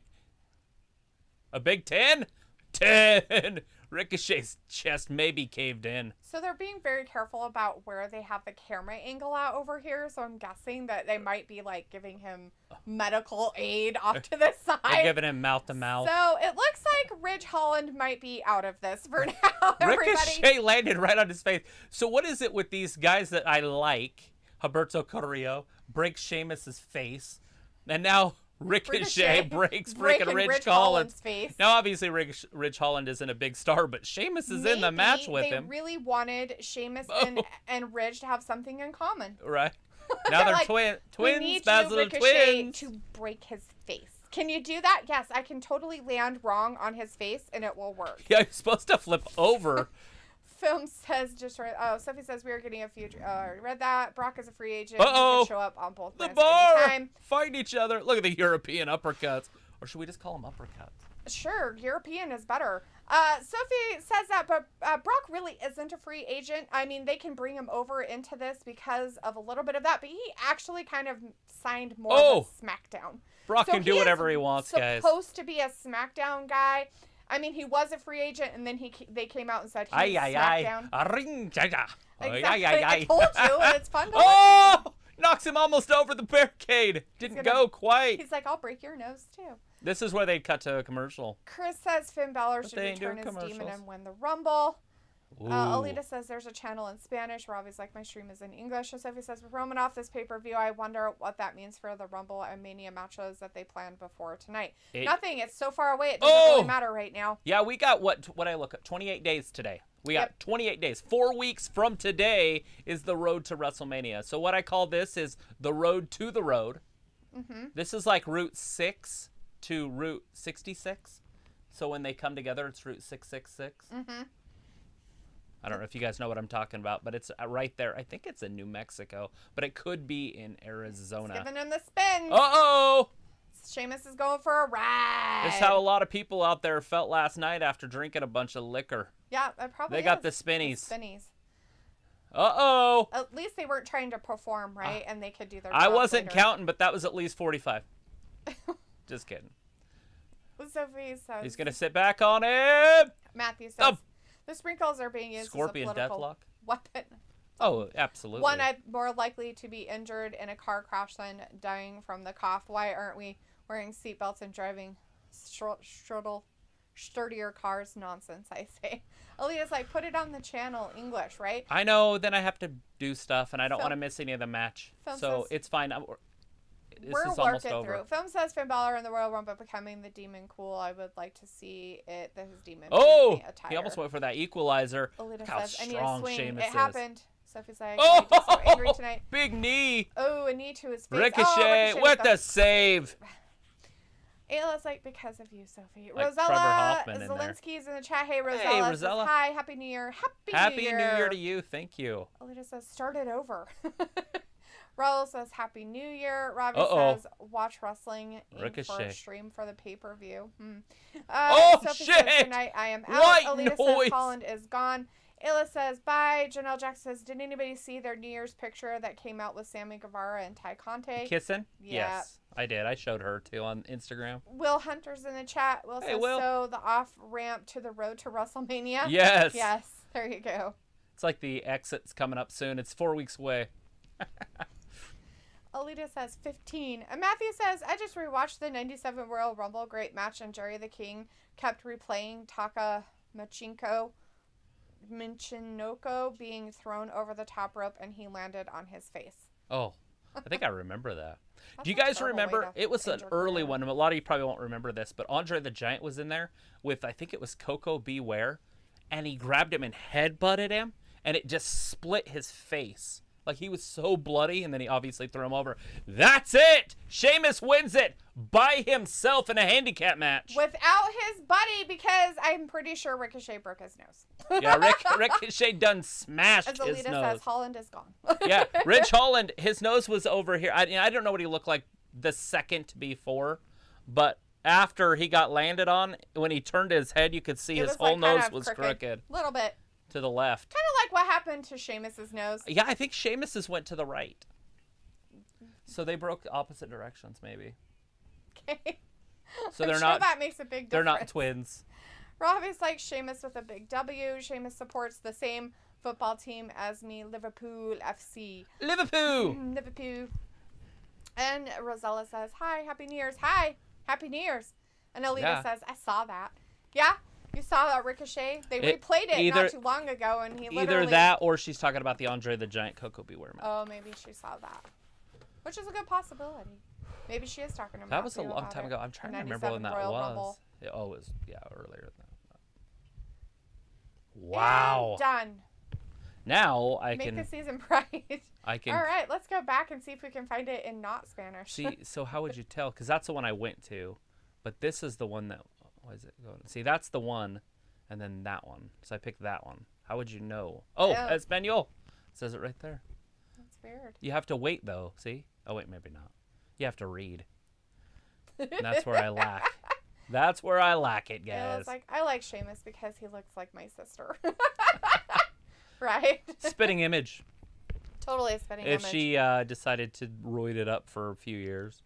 A big 10? 10. Ricochet's chest maybe caved in. So they're being very careful about where they have the camera angle out over here. So I'm guessing that they might be like giving him medical aid off to the side. They're giving him mouth to mouth. So it looks like Rich Holland might be out of this for now. Ricochet landed right on his face. So what is it with these guys that I like? Humberto Carrillo breaks Sheamus's face, and now Ricochet breaks freaking Ridge Holland's face. Now, obviously, Ridge Holland isn't a big star, but Sheamus is in the match with him. They really wanted Sheamus and Ridge to have something in common. Right. Now they're like, twins, we need Ricochet twins. To break his face. Can you do that? Yes, I can totally land wrong on his face, and it will work. Yeah, you're supposed to flip over. Film says Sophie says we are getting a future. Read that. Brock is a free agent. Uh-oh. He can show up on both. The bar anytime. fight each other. Look at the European uppercuts, or should we just call them uppercuts? Sure, European is better. Sophie says that, but Brock really isn't a free agent. I mean, they can bring him over into this because of a little bit of that, but he actually kind of signed more with SmackDown. Brock can do whatever he wants, guys. Supposed to be a SmackDown guy. I mean, he was a free agent, and then they came out and said he's SmackDown. Exactly. I told you, and it's fun to listen. Knocks him almost over the barricade. Didn't go quite. He's like, I'll break your nose, too. This is where they'd cut to a commercial. Chris says Finn Balor should return as Demon and win the Rumble. Alita says there's a channel in Spanish. Robbie's like, my stream is in English. So Sophie says, with Roman off this pay-per-view, I wonder what that means for the Rumble and Mania matches that they planned before tonight. Nothing. It's so far away. It doesn't really matter right now. Yeah, we got what I look at 28 days today. We got 28 days. 4 weeks from today is the road to WrestleMania. So what I call this is the road to the road. Mm-hmm. This is like Route 6 to Route 66. So when they come together, it's Route 666. Mm-hmm. I don't know if you guys know what I'm talking about, but it's right there. I think it's in New Mexico, but it could be in Arizona. It's giving him the spin. Uh-oh! Sheamus is going for a ride. This is how a lot of people out there felt last night after drinking a bunch of liquor. Yeah, that probably They got the spinnies. The spinnies. Uh-oh! At least they weren't trying to perform, right? And they could do their I job wasn't later. counting, but that was at least 45. Just kidding. Sophie says... He's going to sit back on him! Matthew says... The sprinkles are being used Scorpion as a political deathlock? weapon. Oh, absolutely. One more likely to be injured in a car crash than dying from the cough. Why aren't we wearing seatbelts and driving sturdier cars? Nonsense, I say. Alita's like, put it on the channel, English, right? I know, then I have to do stuff, and I don't want to miss any of the match. So it's fine. We're working through. Film says Finn Balor in the Royal Rumble becoming the Demon cool. I would like to see it. That his Demon. Attire. He almost went for that equalizer. Alita Look how says, I need a swing. Sheamus it happened. Sophie's like, oh, I'm so angry tonight. Big knee. Oh, a knee to his face. Ricochet with the save. Ayla's like, because of you, Sophie. Like Rosella Zelensky's in the chat. Hey, Rosella. Hey, Rosella. Says, hi, Happy New Year. Happy New Year to you. Thank you. Alita says, start it over. Raul says, Happy New Year. Robbie says, watch wrestling for a stream for the pay-per-view. Sophie shit! Says, tonight I am out. Alita says, Holland is gone. Ayla says, bye. Janelle Jackson says, did anybody see their New Year's picture that came out with Sammy Guevara and Ty Conte? Kissing? Yeah. Yes, I did. I showed her, too, on Instagram. Will Hunter's in the chat. Will says, so the off-ramp to the road to WrestleMania? Yes. Yes. There you go. It's like the exit's coming up soon. It's 4 weeks away. Alita says 15. And Matthew says, I just rewatched the 97 Royal Rumble. Great match. And Jerry the King kept replaying Taka Michinoku being thrown over the top rope and he landed on his face. Oh, I think I remember that. Do you guys remember? It was an early one. A lot of you probably won't remember this, but Andre the Giant was in there with, I think it was Coco Beware, and he grabbed him and headbutted him, and it just split his face. Like, he was so bloody, and then he obviously threw him over. That's it! Sheamus wins it by himself in a handicap match. Without his buddy, because I'm pretty sure Ricochet broke his nose. Yeah, Ricochet done smashed his nose. As Alita says, Holland is gone. Yeah, Ridge Holland, his nose was over here. I don't know what he looked like the second before, but after he got landed on, when he turned his head, you could see his whole nose was crooked. A little bit. To the left. Kind of like what happened to Sheamus's nose. Yeah, I think Sheamus's went to the right. So they broke opposite directions, maybe. Okay. So they're not. That makes a big difference. They're not twins. Robbie's like Sheamus with a big W. Sheamus supports the same football team as me, Liverpool FC. Liverpool. Liverpool. And Rosella says, "Hi, Happy New Year's." Hi, Happy New Year's. And Alita says, "I saw that." Yeah. You saw that Ricochet? They replayed it not too long ago, and he literally... Either that, or she's talking about the Andre the Giant Coco Beware match. Oh, maybe she saw that. Which is a good possibility. Maybe she is talking to That was a Matthew long about time it. ago. I'm trying The to remember when 97 that Royal was. Rumble. It was earlier than that. Wow. And done. Now I Make can. the season bright. I can. All right, let's go back and see if we can find it in not Spanish. See, so how would you tell? Because that's the one I went to, but this is the one that. Why is it going? See, that's the one, and then that one. So I picked that one. How would you know? Oh, Espanol. It says it right there. That's weird. You have to wait though. See? Oh wait, maybe not. You have to read. And that's where I lack. That's where I lack it, guys. I like Sheamus because he looks like my sister. Right? Spitting image. Totally a spitting image. If she decided to roid it up for a few years.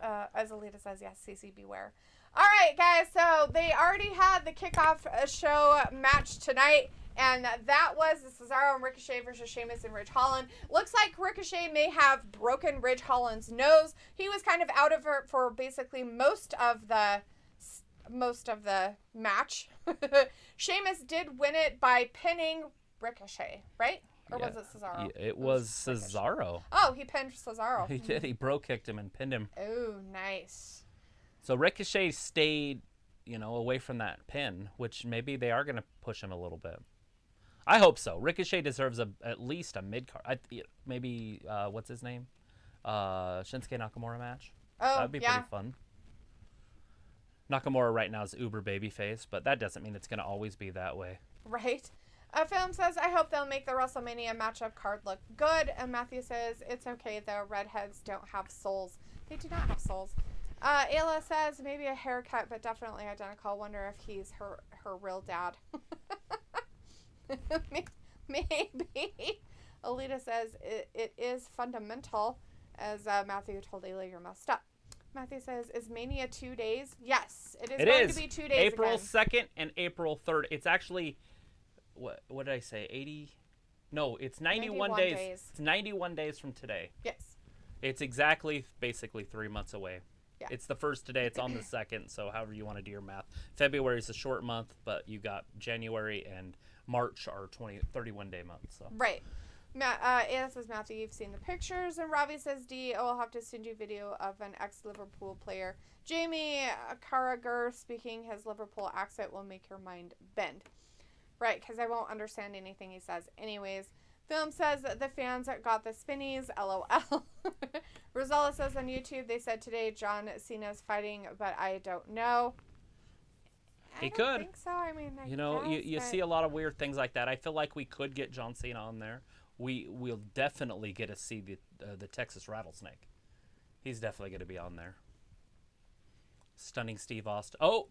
As Alita says, yes, CC beware. All right, guys, so they already had the kickoff show match tonight, and that was the Cesaro and Ricochet versus Sheamus and Ridge Holland. Looks like Ricochet may have broken Ridge Holland's nose. He was kind of out of it for basically most of the match. Sheamus did win it by pinning Ricochet, right? Or was it Cesaro? It was Cesaro. Oh, he pinned Cesaro. He did. He kicked him and pinned him. Oh, nice. So Ricochet stayed, away from that pin, which maybe they are going to push him a little bit. I hope so. Ricochet deserves at least a mid-card. Maybe, what's his name? Shinsuke Nakamura match. Oh, that'd be pretty fun. Nakamura right now is uber babyface, but that doesn't mean it's going to always be that way. Right. Film says, I hope they'll make the WrestleMania matchup card look good. And Matthew says, it's okay though. Redheads don't have souls. They do not have souls. Ayla says, maybe a haircut, but definitely identical. Wonder if he's her real dad. Maybe. Alita says, it is fundamental. As Matthew told Ayla, you're messed up. Matthew says, is Mania 2 days? Yes, it is going to be 2 days April again. 2nd and April 3rd. It's actually, what did I say, 80? No, it's 91 days. It's 91 days from today. Yes. It's exactly, basically 3 months away. Yeah. It's the first today. It's on the 2nd, so however you want to do your math. February is a short month, but you got January and March are 31-day months. So. Right. Anna says, Matthew, you've seen the pictures. And Robbie says, D, I will have to send you video of an ex-Liverpool player. Jamie Carragher speaking his Liverpool accent will make your mind bend. Right, because I won't understand anything he says. Anyways, Film says that the fans got the spinnies, LOL. Rosella says on YouTube, they said today John Cena's fighting, but I don't know. He I don't could. think so. I mean, you see a lot of weird things like that. I feel like we could get John Cena on there. We'll definitely get to see the Texas Rattlesnake. He's definitely going to be on there. Stunning Steve Austin. Oh,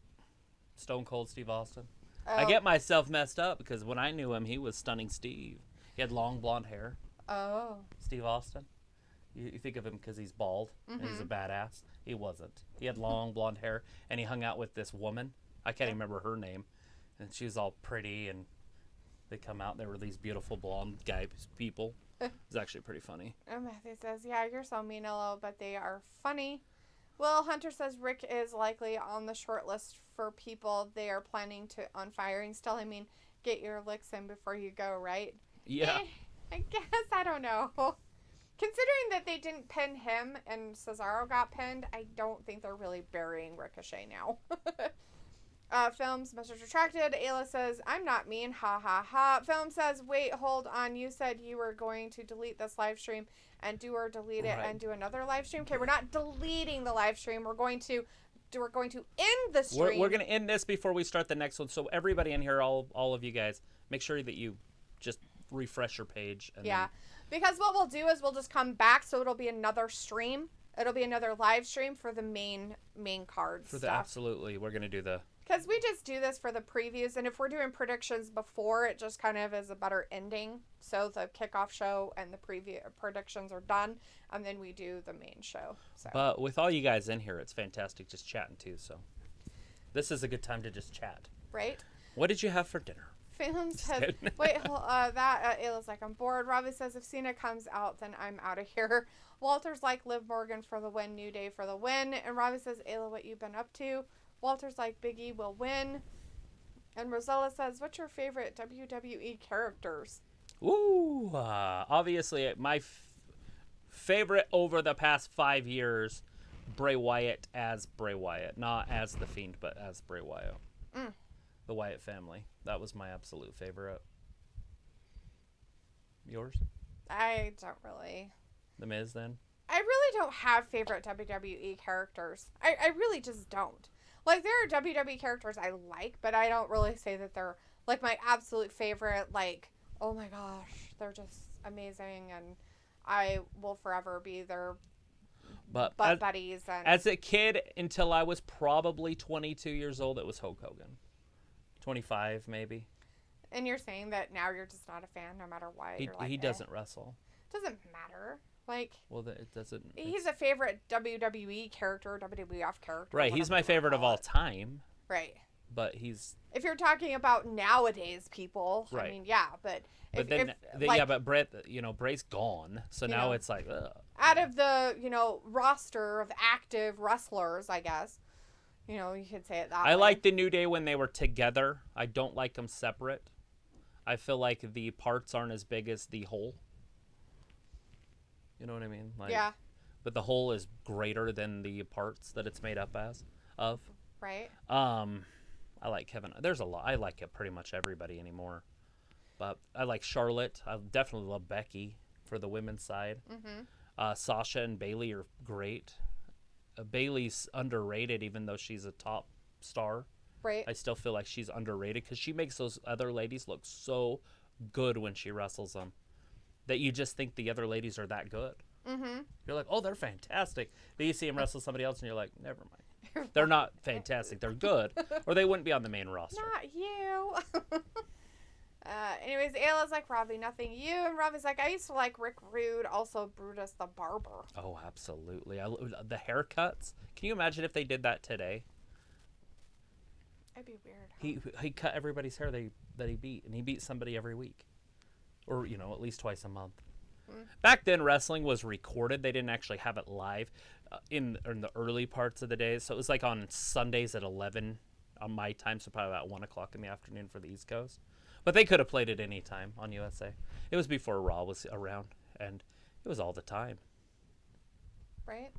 Stone Cold Steve Austin. Oh. I get myself messed up because when I knew him, he was Stunning Steve. He had long blonde hair. Oh. Steve Austin. You think of him because he's bald and he's a badass. He wasn't. He had long blonde hair and he hung out with this woman. I can't even remember her name. And she was all pretty and they come out. There were these beautiful blonde people. It was actually pretty funny. Matthew says, yeah, you're so mean, LO, but they are funny. Will Hunter says Rick is likely on the short list for people they are planning on firing still. I mean, get your licks in before you go, right? Yeah. I guess. I don't know. Considering that they didn't pin him and Cesaro got pinned, I don't think they're really burying Ricochet now. Films, message retracted. Ayla says, I'm not mean. Ha ha ha. Film says, wait, hold on. You said you were going to delete this live stream and delete it and do another live stream. Okay, we're not deleting the live stream. We're going to end the stream. We're going to end this before we start the next one. So everybody in here, all of you guys, make sure that you just refresh your page. And then... because what we'll do is we'll just come back, so it'll be another stream. It'll be another live stream for the main card stuff. Absolutely, we're gonna do the. Because we just do this for the previews, and if we're doing predictions before, it just kind of is a better ending. So the kickoff show and the preview predictions are done, and then we do the main show. So. But with all you guys in here, it's fantastic just chatting too. So this is a good time to just chat. Right. What did you have for dinner? Phantom says, wait, Ayla's like, I'm bored. Robbie says, if Cena comes out, then I'm out of here. Walter's like, Liv Morgan for the win, New Day for the win. And Robbie says, Ayla, what you been up to? Walter's like, Big E will win. And Rosella says, what's your favorite WWE characters? Ooh, obviously my favorite over the past 5 years Bray Wyatt as Bray Wyatt. Not as The Fiend, but as Bray Wyatt. The Wyatt family. That was my absolute favorite. Yours? I don't really. The Miz, then? I really don't have favorite WWE characters. I really just don't. Like, there are WWE characters I like, but I don't really say that they're, like, my absolute favorite, like, oh my gosh, they're just amazing, and I will forever be their butt buddies. And as a kid, until I was probably 22 years old, it was Hulk Hogan. 25, maybe. And you're saying that now you're just not a fan, no matter what. He doesn't wrestle. Doesn't matter. Like, well, it doesn't. He's a favorite WWE character, WWF character. Right, he's my favorite of all time. Right. But he's. If you're talking about nowadays people, right. I mean, yeah, but. But Bray's gone, so now it's like. Ugh. Out of the roster of active wrestlers, I guess. You could say it that way. I like the New Day when they were together. I don't like them separate. I feel like the parts aren't as big as the whole. You know what I mean? Like, yeah. But the whole is greater than the parts that it's made up of. Right. I like Kevin. There's a lot. I like pretty much everybody anymore. But I like Charlotte. I definitely love Becky for the women's side. Mm-hmm. Sasha and Bayley are great. Bayley's underrated, even though she's a top star. Right. I still feel like she's underrated because she makes those other ladies look so good when she wrestles them that you just think the other ladies are that good. Mm-hmm. You're like, oh, they're fantastic. Then you see them wrestle somebody else, and you're like, never mind. They're not fantastic. They're good, or they wouldn't be on the main roster. Not you. Anyways, Ayla's like, Robbie, nothing you. And Robbie's like, I used to like Rick Rude, also Brutus the Barber. Oh, absolutely. The haircuts. Can you imagine if they did that today? That'd be weird. Huh? He cut everybody's hair that he beat, and he beat somebody every week. Or, at least twice a month. Back then, wrestling was recorded. They didn't actually have it live in the early parts of the day. So it was like on Sundays at 11 on my time, so probably about 1 o'clock in the afternoon for the East Coast. But they could have played it any time on USA. It was before Raw was around, and it was all the time. Right?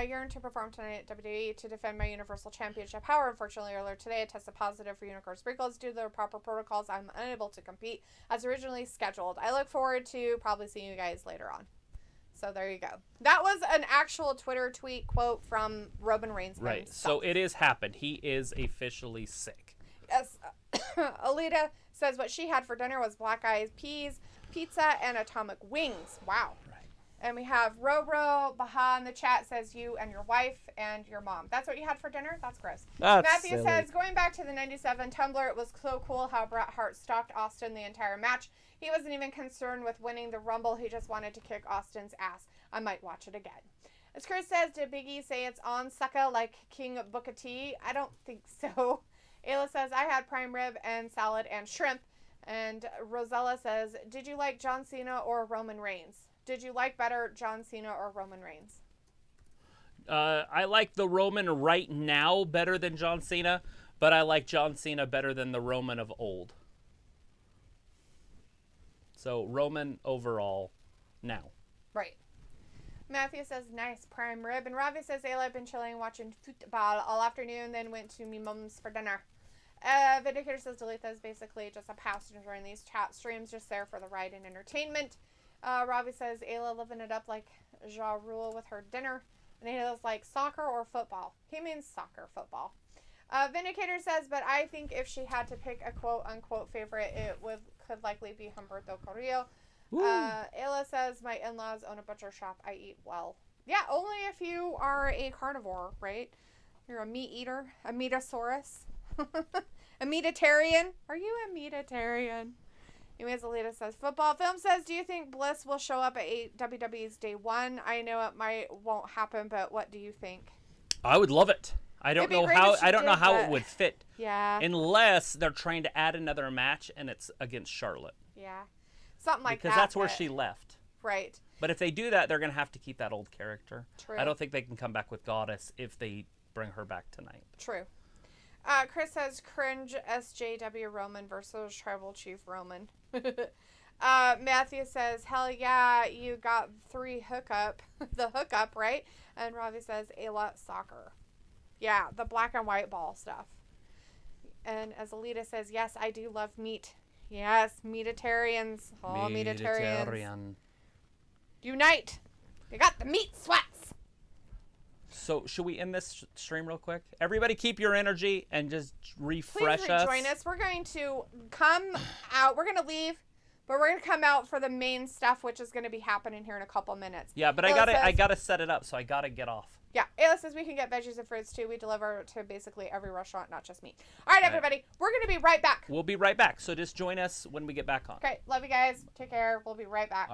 Yearn to perform tonight at WWE to defend my Universal Championship. However, unfortunately, earlier today, I tested positive for unicorn sprinkles. Due to the proper protocols, I'm unable to compete as originally scheduled. I look forward to probably seeing you guys later on. So there you go. That was an actual Twitter tweet quote from Roman Reigns. Right. Himself. So it has happened. He is officially sick. Yes. Alita says what she had for dinner was black eyed peas, pizza, and atomic wings. Wow. And we have Robro Baha in the chat says you and your wife and your mom. That's what you had for dinner? That's gross. Matthew silly. Says, going back to the 97 Tumblr, it was so cool how Bret Hart stalked Austin the entire match. He wasn't even concerned with winning the Rumble. He just wanted to kick Austin's ass. I might watch it again. As Chris says, did Big E say it's on sucka like King Booker T? I don't think so. Ayla says, I had prime rib and salad and shrimp. And Rosella says, did you like John Cena or Roman Reigns? Did you like better John Cena or Roman Reigns? I like the Roman right now better than John Cena, but I like John Cena better than the Roman of old. So Roman overall now. Right. Matthew says, nice prime rib. And Ravi says, Ayla, I've been chilling watching football all afternoon, then went to me mom's for dinner. Vindicator says, Delita is basically just a passenger in these chat streams, just there for the ride and entertainment. Robbie says, Ayla living it up like Ja Rule with her dinner. And Ayla's like, soccer or football? He means soccer, football. Vindicator says, but I think if she had to pick a quote-unquote favorite, it could likely be Humberto Carrillo. Ayla says, my in-laws own a butcher shop. I eat well. Yeah, only if you are a carnivore, right? You're a meat eater, a meatosaurus. A meatitarian. Are you a meatitarian? Anyways, Alita says, football. Film says, do you think Bliss will show up at WWE's Day 1? I know it won't happen, but what do you think? I would love it. I don't know how it would fit. Yeah. Unless they're trying to add another match and it's against Charlotte. Yeah. Something like that. Because that's where she left. Right. But if they do that, they're going to have to keep that old character. True. I don't think they can come back with Goddess if they bring her back tonight. True. Chris says, cringe SJW Roman versus Tribal Chief Roman. Matthew says, hell yeah, you got 3 hookup. The hookup, right? And Ravi says, Ayla soccer. Yeah, the black and white ball stuff. And as Alita says, yes, I do love meat. Yes, meatitarians. Oh, meatitarians. Unite. You got the meat sweats. So, should we end this stream real quick? Everybody keep your energy and just refresh us. Please rejoin us. We're going to come out. We're going to leave, but we're going to come out for the main stuff, which is going to be happening here in a couple minutes. Yeah, but I gotta set it up, so I gotta get off. Yeah, Ayla says we can get veggies and fruits too. We deliver to basically every restaurant, not just me. All right, everybody. We're going to be right back. We'll be right back. So just join us when we get back on. Okay, love you guys. Take care. We'll be right back. All right.